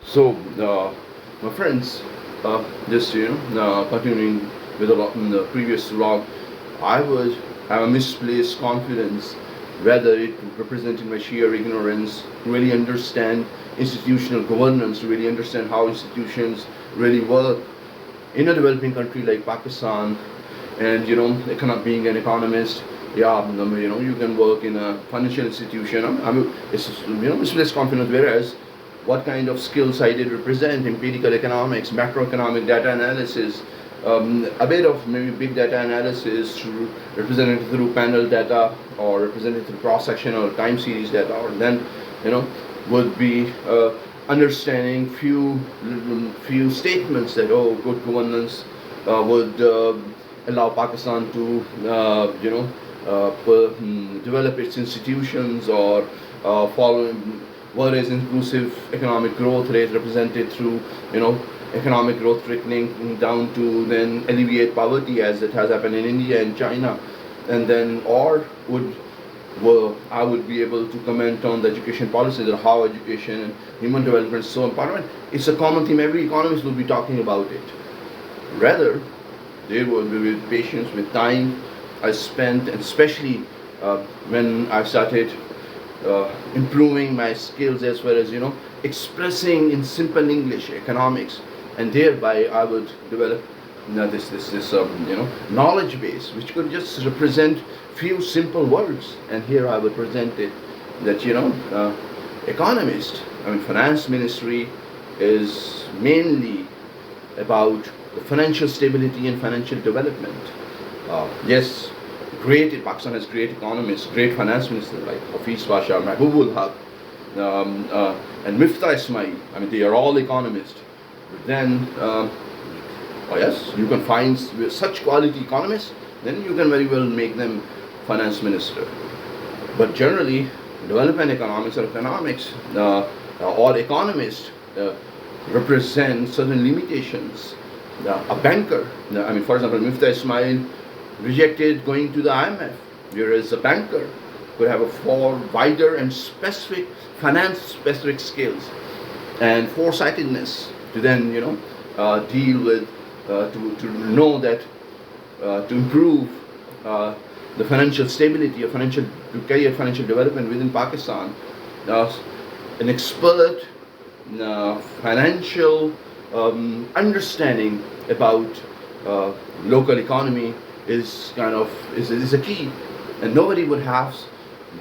So, my friends, just continuing with the previous log, I would have a misplaced confidence, whether it represented my sheer ignorance, to really understand institutional governance, to really understand how institutions really work in a developing country like Pakistan. And being an economist, yeah, you can work in a financial institution. It's misplaced confidence. Whereas, what kind of skills I did represent: empirical economics, macroeconomic data analysis, a bit of maybe big data analysis represented through panel data or represented through cross-sectional time series data, or then would be understanding few statements that good governance would allow Pakistan to develop its institutions, or follow what is inclusive economic growth rate represented through economic growth trickling down to then alleviate poverty, as it has happened in India and China. And then, or I would be able to comment on the education policies, or how education and human development is so important. It's a common theme. Every economist will be talking about it. Rather, there will be with patience, with time I spent, and especially when I started improving my skills as well as expressing in simple English economics, and thereby I would develop this knowledge base which could just represent few simple words. And here I would present it that economist, finance ministry is mainly about the financial stability and financial development. Yes, Pakistan has great economists, great finance ministers like Hafiz Pasha, Mahbubul Haq, and Miftah Ismail. They are all economists. But then, yes, you can find such quality economists, then you can very well make them finance minister. But generally, development economics or economics or economists represent certain limitations. A banker, for example, Miftah Ismail rejected going to the IMF, whereas a banker could have a far wider and specific finance-specific skills and foresightedness to then deal with to know that to improve the financial stability or to carry out financial development within Pakistan. An expert financial understanding about local economy is a key, and nobody would have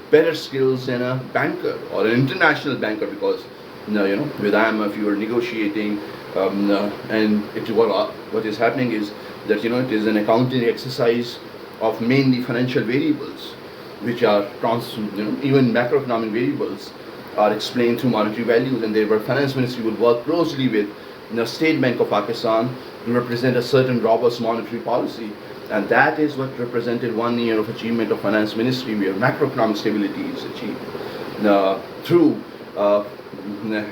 better skills than a banker or an international banker, because with IMF you are negotiating, and what is happening is that it is an accounting exercise of mainly financial variables, which are even macroeconomic variables are explained through monetary values, and therefore finance ministry would work closely with State Bank of Pakistan to represent a certain robust monetary policy. And that is what represented 1 year of achievement of finance ministry, where macroeconomic stability is achieved through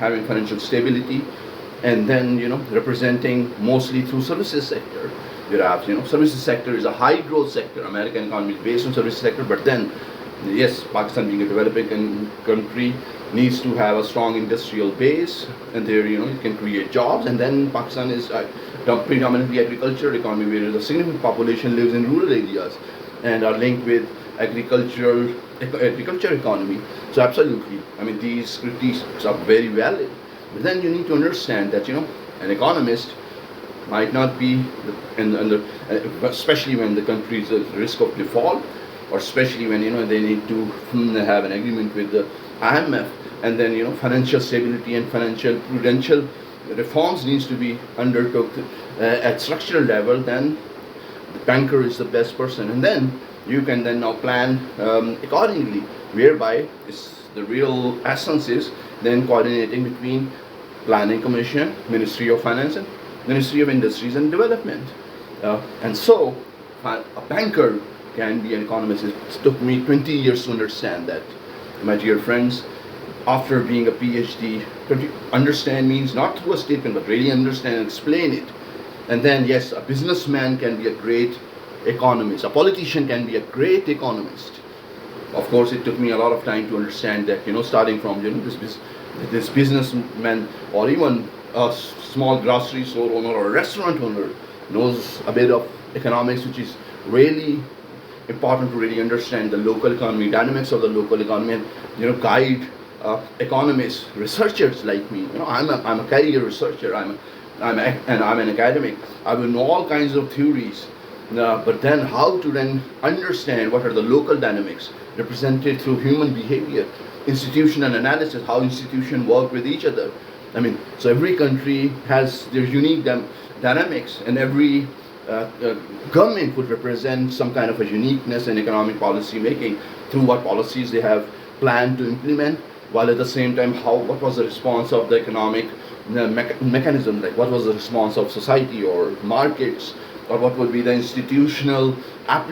having financial stability, and then representing mostly through services sector. You have services sector is a high growth sector. American economy is based on services sector, but then yes, Pakistan being a developing country needs to have a strong industrial base, and there it can create jobs. And then Pakistan is predominantly agricultural economy, where a significant population lives in rural areas and are linked with agriculture economy. So absolutely, these critiques are very valid. But then you need to understand that an economist might not be especially when the country is at risk of default, or especially when they need to have an agreement with the IMF, and then financial stability and financial prudential reforms needs to be undertook at structural level. Then the banker is the best person, and then you can then now plan accordingly, whereby the real essence is then coordinating between Planning Commission, Ministry of Finance, and Ministry of Industries and Development. And so a banker can be an economist. It took me 20 years to understand that, my dear friends. After being a PhD, understand means not through a statement, but really understand and explain it. And then yes, a businessman can be a great economist. A politician can be a great economist. Of course, it took me a lot of time to understand that, starting from this this businessman or even a small grocery store owner or a restaurant owner knows a bit of economics, which is really important to really understand the local economy, dynamics of the local economy, and guide economists, researchers like me. I'm a career researcher. I'm an academic. I will know all kinds of theories, but then how to then understand what are the local dynamics represented through human behavior, institutional analysis, how institutions work with each other. So every country has their unique dynamics, and every government would represent some kind of a uniqueness in economic policy making through what policies they have planned to implement, while at the same time what was the response of the economic mechanism, like what was the response of society or markets, or what would be the institutional application